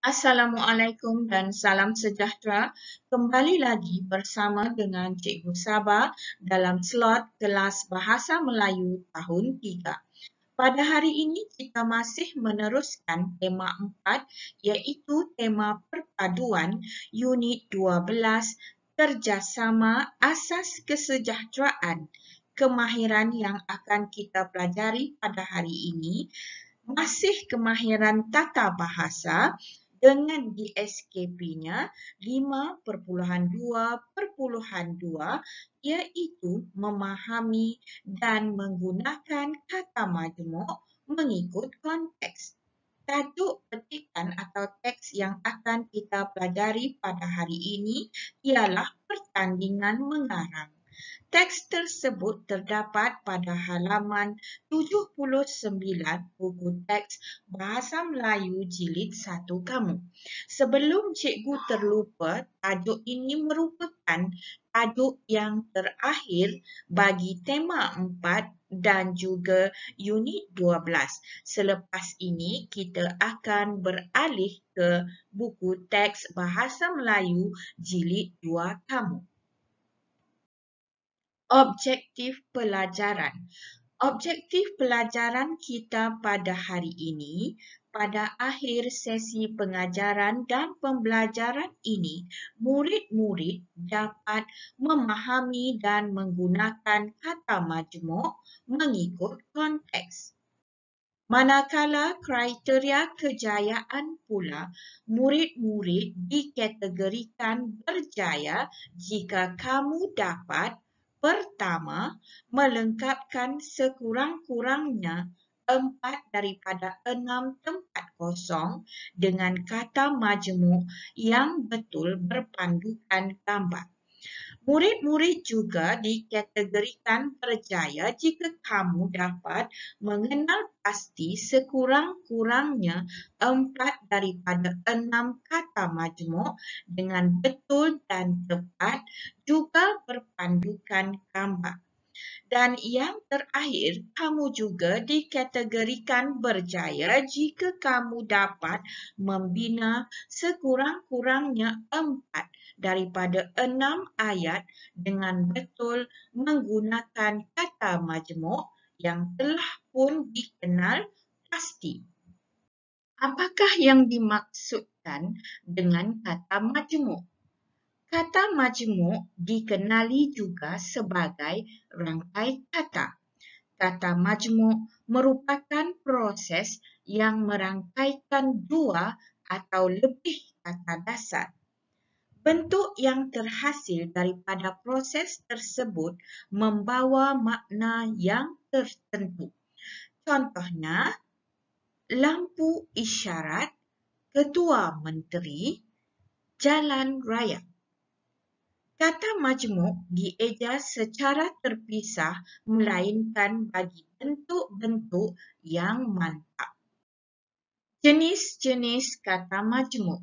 Assalamualaikum dan salam sejahtera. Kembali lagi bersama dengan Cikgu Sabah dalam slot kelas Bahasa Melayu tahun 3. Pada hari ini kita masih meneruskan tema 4 iaitu tema perpaduan unit 12 kerjasama asas kesejahteraan. Kemahiran yang akan kita pelajari pada hari ini masih kemahiran tata bahasa dengan DSKP-nya 5.2.2 iaitu memahami dan menggunakan kata majmuk mengikut konteks. Tajuk petikan atau teks yang akan kita pelajari pada hari ini ialah pertandingan mengarang. Teks tersebut terdapat pada halaman 79 buku teks Bahasa Melayu Jilid 1 kamu. Sebelum cikgu terlupa, tajuk ini merupakan tajuk yang terakhir bagi tema 4 dan juga unit 12. Selepas ini kita akan beralih ke buku teks Bahasa Melayu Jilid 2 kamu. Objektif pelajaran. Objektif pelajaran kita pada hari ini, pada akhir sesi pengajaran dan pembelajaran ini, murid-murid dapat memahami dan menggunakan kata majmuk mengikut konteks. Manakala kriteria kejayaan pula, murid-murid dikategorikan berjaya jika kamu dapat pertama, melengkapkan sekurang-kurangnya 4 daripada 6 tempat kosong dengan kata majmuk yang betul berpandukan gambar. Murid-murid juga dikategorikan berjaya jika kamu dapat mengenal pasti sekurang-kurangnya 4 daripada 6 kata majmuk dengan betul dan tepat juga berpandukan gambar. Dan yang terakhir, kamu juga dikategorikan berjaya jika kamu dapat membina sekurang-kurangnya 4 daripada 6 ayat dengan betul menggunakan kata majmuk yang telah pun dikenal pasti. Apakah yang dimaksudkan dengan kata majmuk? Kata majmuk dikenali juga sebagai rangkai kata. Kata majmuk merupakan proses yang merangkaikan 2 atau lebih kata dasar. Bentuk yang terhasil daripada proses tersebut membawa makna yang tertentu. Contohnya, lampu isyarat, ketua menteri, jalan raya. Kata majmuk dieja secara terpisah melainkan bagi bentuk-bentuk yang mantap. Jenis-jenis kata majmuk.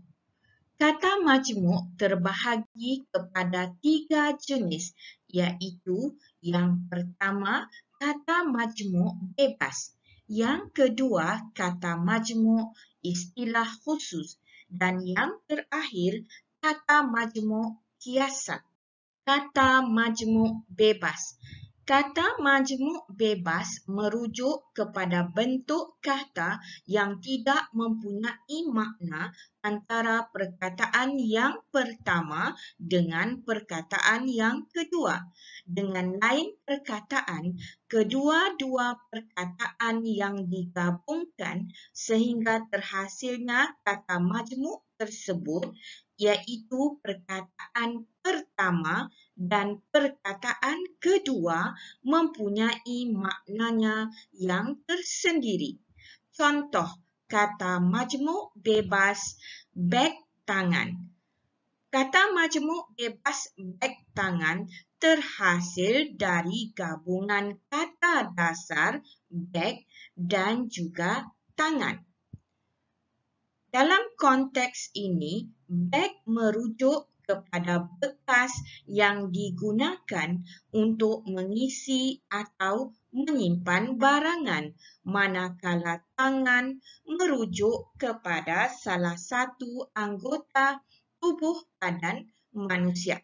Kata majmuk terbahagi kepada 3 jenis, iaitu yang pertama kata majmuk bebas, yang kedua kata majmuk istilah khusus dan yang terakhir kata majmuk kiasan. Kata majmuk bebas. Kata majmuk bebas merujuk kepada bentuk kata yang tidak mempunyai makna antara perkataan yang pertama dengan perkataan yang kedua. Dengan lain perkataan, kedua-dua perkataan yang digabungkan sehingga terhasilnya kata majmuk tersebut iaitu perkataan pertama dan perkataan kedua mempunyai maknanya yang tersendiri. Contoh kata majmuk bebas beg tangan. Kata majmuk bebas beg tangan terhasil dari gabungan kata dasar beg dan juga tangan. Dalam konteks ini, beg merujuk kepada bekas yang digunakan untuk mengisi atau menyimpan barangan, manakala tangan merujuk kepada salah satu anggota tubuh badan manusia.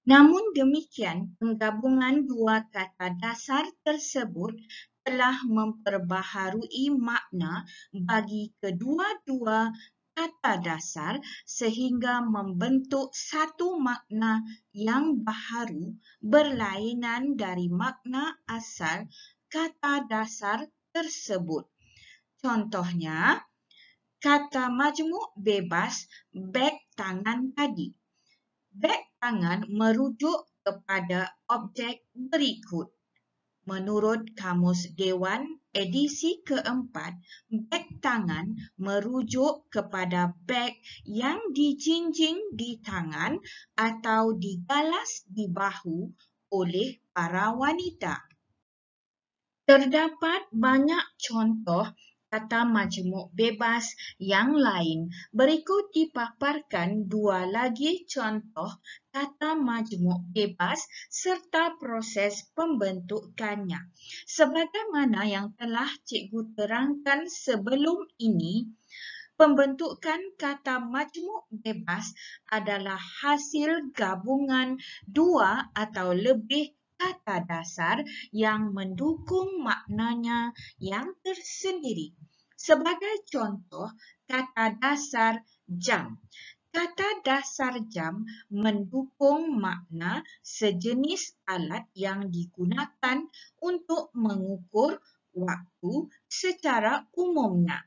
Namun demikian, penggabungan dua kata dasar tersebut telah memperbaharui makna bagi kedua-dua kata dasar sehingga membentuk satu makna yang baharu berlainan dari makna asal kata dasar tersebut. Contohnya, kata majmuk bebas beg tangan tadi. Beg tangan merujuk kepada objek berikut. Menurut Kamus Dewan edisi keempat, beg tangan merujuk kepada beg yang dijinjing di tangan atau digalas di bahu oleh para wanita. Terdapat banyak contoh kata majmuk bebas yang lain. Berikut dipaparkan dua lagi contoh kata majmuk bebas serta proses pembentukannya. Sebagaimana yang telah cikgu terangkan sebelum ini, pembentukan kata majmuk bebas adalah hasil gabungan dua atau lebih kata dasar yang mendukung maknanya yang tersendiri. Sebagai contoh, kata dasar jam. Kata dasar jam mendukung makna sejenis alat yang digunakan untuk mengukur waktu secara umumnya.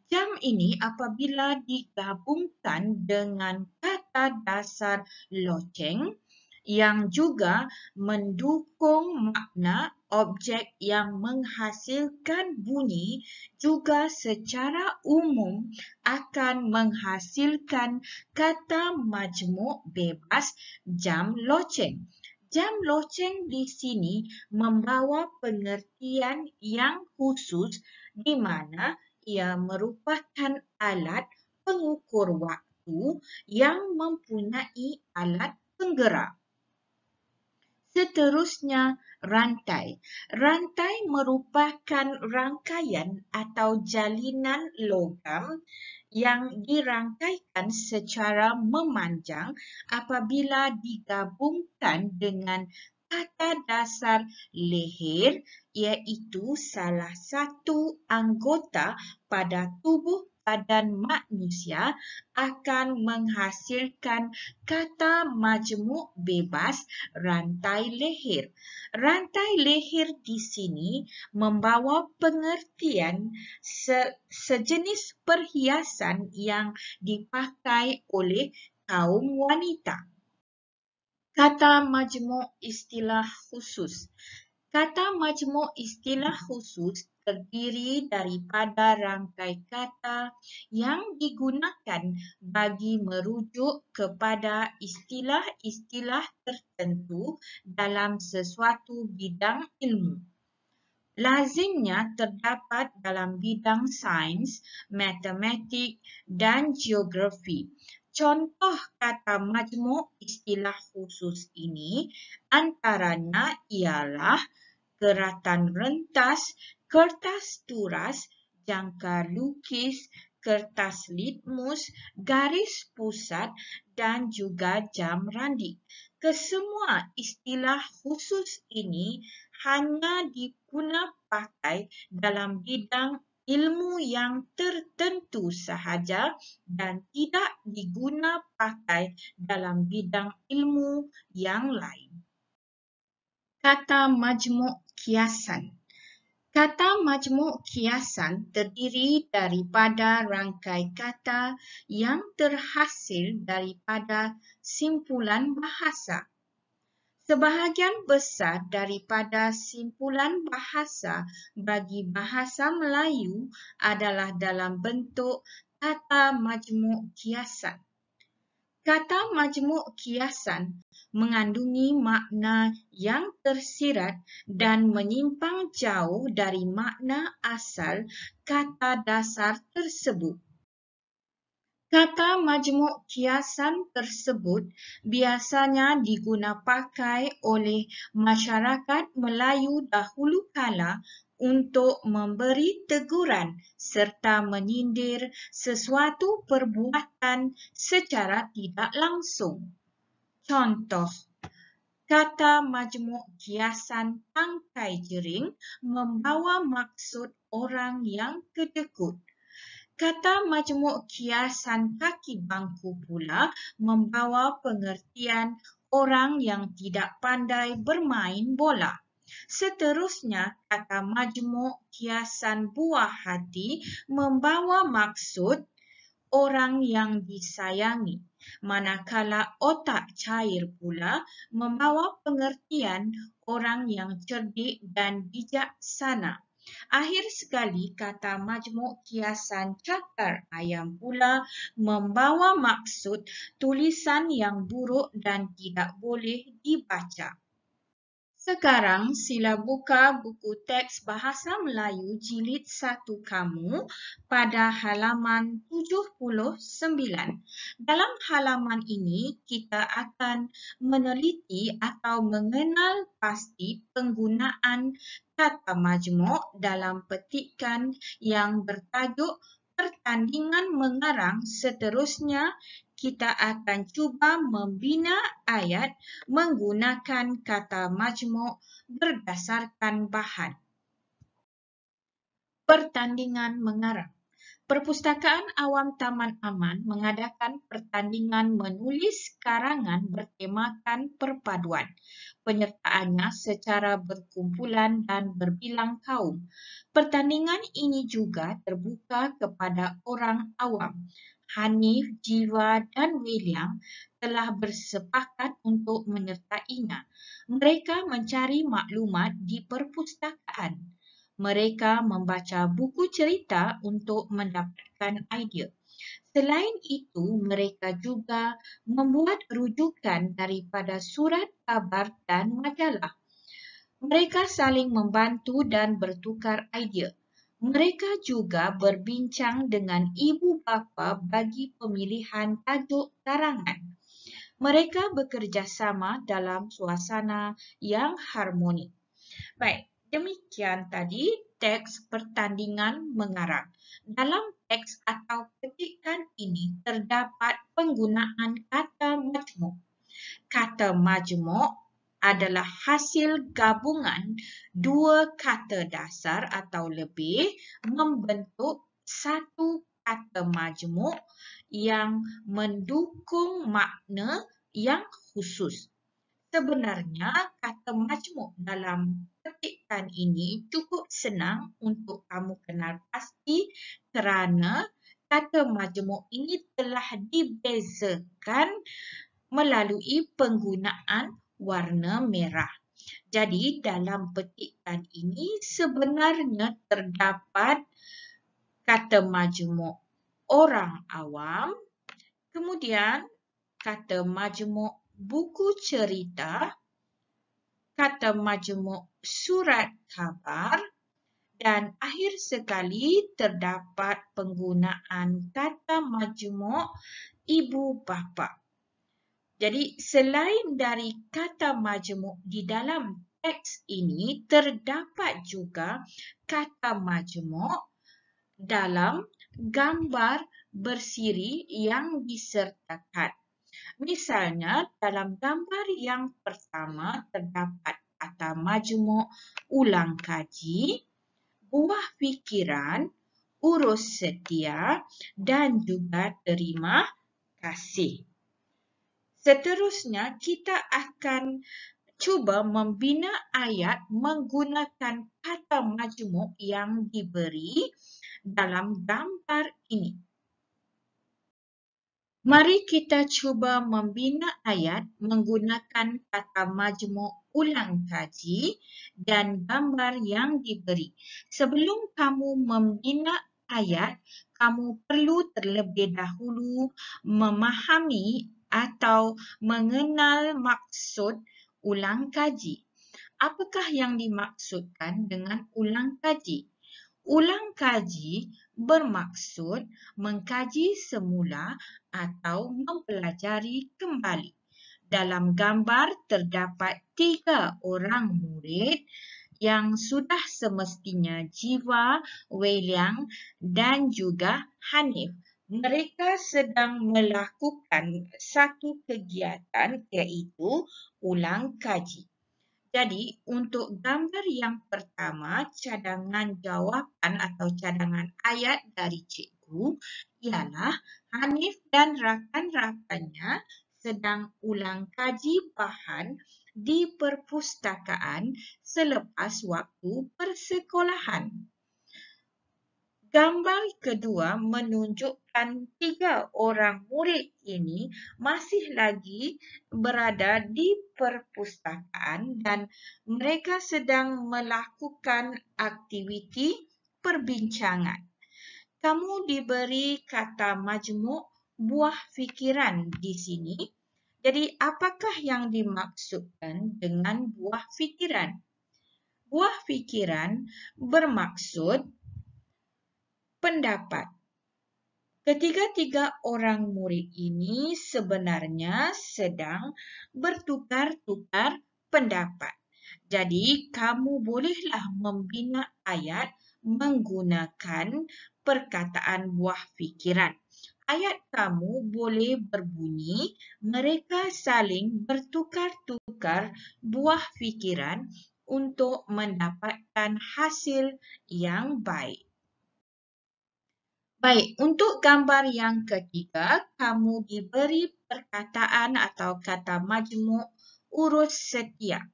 Jam ini apabila digabungkan dengan kata dasar loceng yang juga mendukung makna objek yang menghasilkan bunyi juga secara umum akan menghasilkan kata majmuk bebas jam loceng. Jam loceng di sini membawa pengertian yang khusus di mana ia merupakan alat pengukur waktu yang mempunyai alat penggerak. Seterusnya, rantai. Rantai merupakan rangkaian atau jalinan logam yang dirangkaikan secara memanjang apabila digabungkan dengan kata dasar leher, iaitu salah satu anggota pada tubuh badan manusia akan menghasilkan kata majmuk bebas rantai leher. Rantai leher di sini membawa pengertian sejenis perhiasan yang dipakai oleh kaum wanita. Kata majmuk istilah khusus. Kata majmuk istilah khusus terdiri daripada rangkai kata yang digunakan bagi merujuk kepada istilah-istilah tertentu dalam sesuatu bidang ilmu. Lazimnya terdapat dalam bidang sains, matematik dan geografi. Contoh kata majmuk istilah khusus ini antaranya ialah keratan rentas, kertas turas, jangkar lukis, kertas litmus, garis pusat dan juga jam randik. Kesemua istilah khusus ini hanya diguna pakai dalam bidang ilmu yang tertentu sahaja dan tidak diguna pakai dalam bidang ilmu yang lain. Kata majmuk kiasan. Kata majmuk kiasan terdiri daripada rangkai kata yang terhasil daripada simpulan bahasa. Sebahagian besar daripada simpulan bahasa bagi bahasa Melayu adalah dalam bentuk kata majmuk kiasan. Kata majmuk kiasan mengandungi makna yang tersirat dan menyimpang jauh dari makna asal kata dasar tersebut. Kata majmuk kiasan tersebut biasanya digunapakai oleh masyarakat Melayu dahulu kala untuk memberi teguran serta menyindir sesuatu perbuatan secara tidak langsung. Contoh, kata majmuk kiasan tangkai jering membawa maksud orang yang kedekut. Kata majmuk kiasan kaki bangku pula membawa pengertian orang yang tidak pandai bermain bola. Seterusnya, kata majmuk kiasan buah hati membawa maksud orang yang disayangi, manakala otak cair pula membawa pengertian orang yang cerdik dan bijaksana. Akhir sekali, kata majmuk kiasan cakar ayam pula membawa maksud tulisan yang buruk dan tidak boleh dibaca. Sekarang sila buka buku teks Bahasa Melayu jilid 1 kamu pada halaman 79. Dalam halaman ini kita akan meneliti atau mengenal pasti penggunaan kata majmuk dalam petikan yang bertajuk Pertandingan Mengarang. Seterusnya, kita akan cuba membina ayat menggunakan kata majmuk berdasarkan bahan. Pertandingan mengarang. Perpustakaan Awam Taman Aman mengadakan pertandingan menulis karangan bertemakan perpaduan. Penyertaannya secara berkumpulan dan berbilang kaum. Pertandingan ini juga terbuka kepada orang awam. Hanif, Jiwa dan William telah bersepakat untuk menyertainya. Mereka mencari maklumat di perpustakaan. Mereka membaca buku cerita untuk mendapatkan idea. Selain itu, mereka juga membuat rujukan daripada surat khabar dan majalah. Mereka saling membantu dan bertukar idea. Mereka juga berbincang dengan ibu bapa bagi pemilihan tajuk karangan. Mereka bekerjasama dalam suasana yang harmoni. Baik, demikian tadi teks pertandingan mengarang. Dalam teks atau petikan ini terdapat penggunaan kata majmuk. Kata majmuk adalah hasil gabungan dua kata dasar atau lebih membentuk satu kata majmuk yang mendukung makna yang khusus. Sebenarnya, kata majmuk dalam petikan ini cukup senang untuk kamu kenal pasti kerana kata majmuk ini telah dibezakan melalui penggunaan warna merah. Jadi, dalam petikan ini sebenarnya terdapat kata majmuk orang awam, kemudian kata majmuk buku cerita, kata majmuk surat khabar, dan akhir sekali terdapat penggunaan kata majmuk ibu bapa. Jadi, selain dari kata majmuk di dalam teks ini, terdapat juga kata majmuk dalam gambar bersiri yang disertakan. Misalnya, dalam gambar yang pertama terdapat kata majmuk ulang kaji, buah fikiran, urus setia, dan juga terima kasih. Seterusnya, kita akan cuba membina ayat menggunakan kata majmuk yang diberi dalam gambar ini. Mari kita cuba membina ayat menggunakan kata majmuk ulang kaji dan gambar yang diberi. Sebelum kamu membina ayat, kamu perlu terlebih dahulu memahami atau mengenal maksud ulang kaji. Apakah yang dimaksudkan dengan ulang kaji? Ulang kaji bermaksud mengkaji semula atau mempelajari kembali. Dalam gambar terdapat 3 orang murid yang sudah semestinya Jiwa, Wei Liang dan juga Hanif. Mereka sedang melakukan satu kegiatan iaitu ulang kaji. Jadi, untuk gambar yang pertama, cadangan jawapan atau cadangan ayat dari cikgu ialah Hanif dan rakan-rakannya sedang ulang kaji bahan di perpustakaan selepas waktu persekolahan. Gambar kedua menunjukkan 3 orang murid ini masih lagi berada di perpustakaan dan mereka sedang melakukan aktiviti perbincangan. Kamu diberi kata majmuk buah fikiran di sini. Jadi, apakah yang dimaksudkan dengan buah fikiran? Buah fikiran bermaksud pendapat. Ketiga-tiga orang murid ini sebenarnya sedang bertukar-tukar pendapat. Jadi, kamu bolehlah membina ayat menggunakan perkataan buah fikiran. Ayat kamu boleh berbunyi, mereka saling bertukar-tukar buah fikiran untuk mendapatkan hasil yang baik. Baik, untuk gambar yang ketiga, kamu diberi perkataan atau kata majmuk urus setia.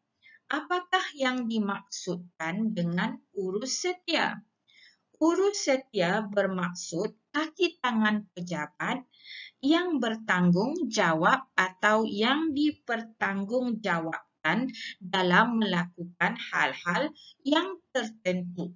Apakah yang dimaksudkan dengan urus setia? Urus setia bermaksud kaki tangan pejabat yang bertanggung jawab atau yang dipertanggungjawabkan dalam melakukan hal-hal yang tertentu.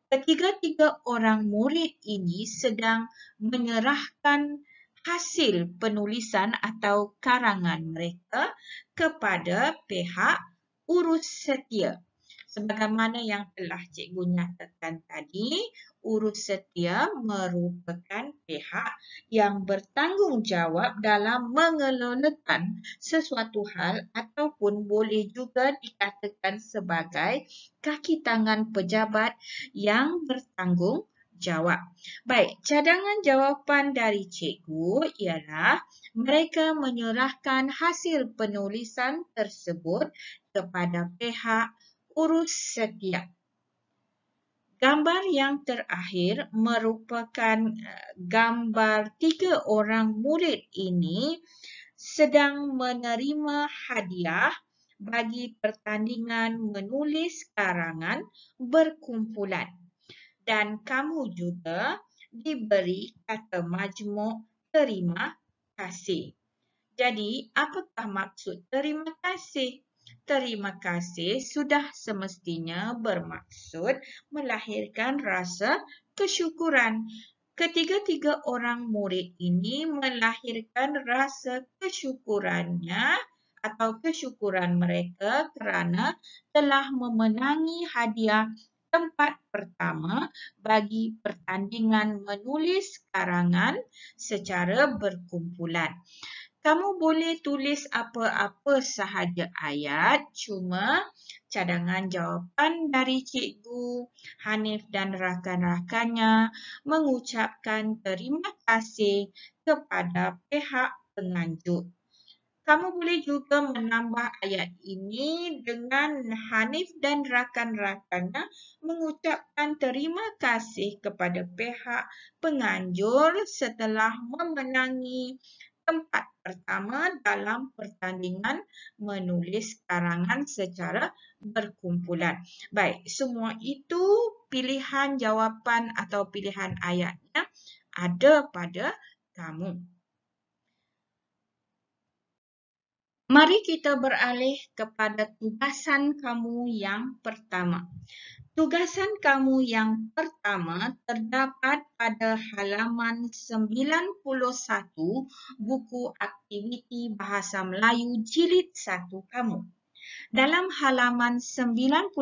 Ketiga-tiga orang murid ini sedang menyerahkan hasil penulisan atau karangan mereka kepada pihak urus setia. Sebagaimana yang telah cikgu nyatakan tadi, urus setia merupakan pihak yang bertanggungjawab dalam mengelolakan sesuatu hal ataupun boleh juga dikatakan sebagai kaki tangan pejabat yang bertanggungjawab. Baik, cadangan jawapan dari cikgu ialah mereka menyerahkan hasil penulisan tersebut kepada pihak urus setia. Gambar yang terakhir merupakan gambar 3 orang murid ini sedang menerima hadiah bagi pertandingan menulis karangan berkumpulan. Dan kamu juga diberi kata majmuk terima kasih. Jadi, apakah maksud terima kasih? Terima kasih sudah semestinya bermaksud melahirkan rasa kesyukuran. Ketiga-tiga orang murid ini melahirkan rasa kesyukurannya atau kesyukuran mereka kerana telah memenangi hadiah tempat pertama bagi pertandingan menulis karangan secara berkumpulan. Kamu boleh tulis apa-apa sahaja ayat, cuma cadangan jawapan dari cikgu Hanif dan rakan-rakannya mengucapkan terima kasih kepada pihak penganjur. Kamu boleh juga menambah ayat ini dengan Hanif dan rakan-rakannya mengucapkan terima kasih kepada pihak penganjur setelah memenangi tempat pertama dalam pertandingan menulis karangan secara berkumpulan. Baik, semua itu pilihan jawapan atau pilihan ayatnya ada pada kamu. Mari kita beralih kepada tugasan kamu yang pertama. Tugasan kamu yang pertama terdapat pada halaman 91 buku aktiviti Bahasa Melayu Jilid 1 kamu. Dalam halaman 91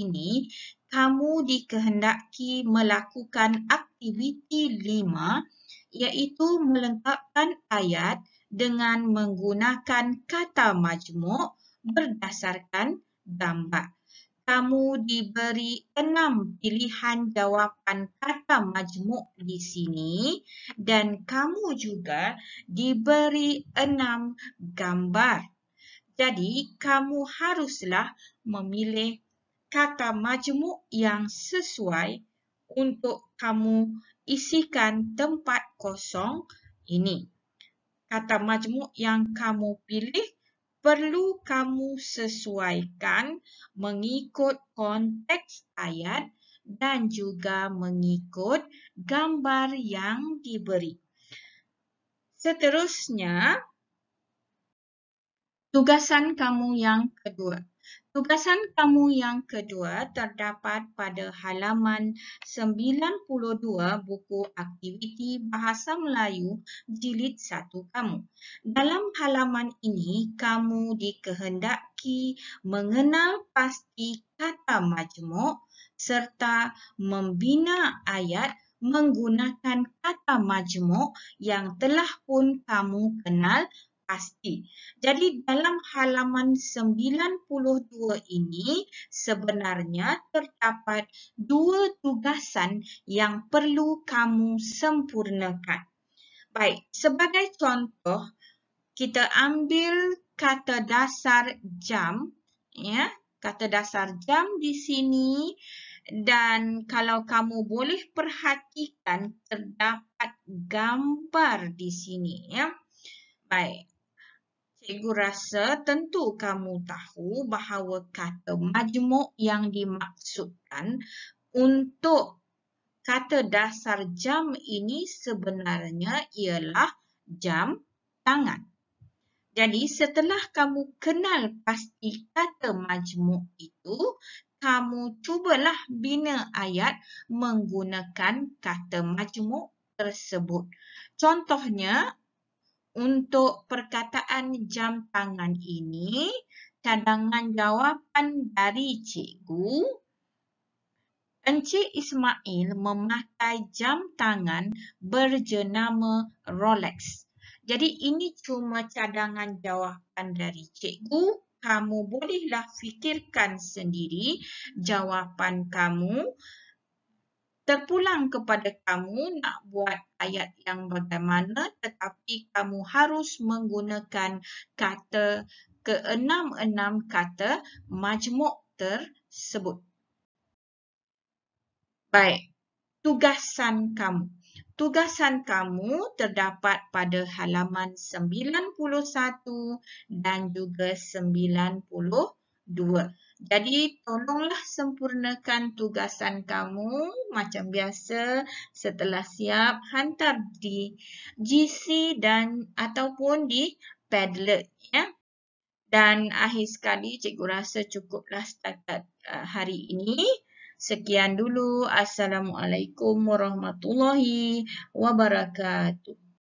ini, kamu dikehendaki melakukan aktiviti 5 iaitu melengkapkan ayat dengan menggunakan kata majmuk berdasarkan gambar. Kamu diberi 6 pilihan jawapan kata majmuk di sini dan kamu juga diberi 6 gambar. Jadi, kamu haruslah memilih kata majmuk yang sesuai untuk kamu isikan tempat kosong ini. Kata majmuk yang kamu pilih perlu kamu sesuaikan mengikut konteks ayat dan juga mengikut gambar yang diberi. Seterusnya, tugasan kamu yang kedua. Tugasan kamu yang kedua terdapat pada halaman 92 buku aktiviti Bahasa Melayu jilid 1 kamu. Dalam halaman ini, kamu dikehendaki mengenal pasti kata majmuk serta membina ayat menggunakan kata majmuk yang telah pun kamu kenal pasti. Jadi dalam halaman 92 ini sebenarnya terdapat 2 tugasan yang perlu kamu sempurnakan. Baik, sebagai contoh, kita ambil kata dasar jam, ya, kata dasar jam di sini, dan kalau kamu boleh perhatikan terdapat gambar di sini, ya. Baik. Cikgu rasa tentu kamu tahu bahawa kata majmuk yang dimaksudkan untuk kata dasar jam ini sebenarnya ialah jam tangan. Jadi setelah kamu kenal pasti kata majmuk itu, kamu cubalah bina ayat menggunakan kata majmuk tersebut. Contohnya, untuk perkataan jam tangan ini, cadangan jawapan dari cikgu, Encik Ismail memakai jam tangan berjenama Rolex. Jadi ini cuma cadangan jawapan dari cikgu. Kamu bolehlah fikirkan sendiri jawapan kamu. Terpulang kepada kamu nak buat ayat yang bagaimana, tetapi kamu harus menggunakan kata ke-6 kata majmuk tersebut. Baik, tugasan kamu. Tugasan kamu terdapat pada halaman 91 dan juga 92. Jadi, tolonglah sempurnakan tugasan kamu macam biasa. Setelah siap, hantar di GC dan ataupun di Padlet, ya. Dan akhir sekali, cikgu rasa cukuplah setakat hari ini. Sekian dulu. Assalamualaikum warahmatullahi wabarakatuh.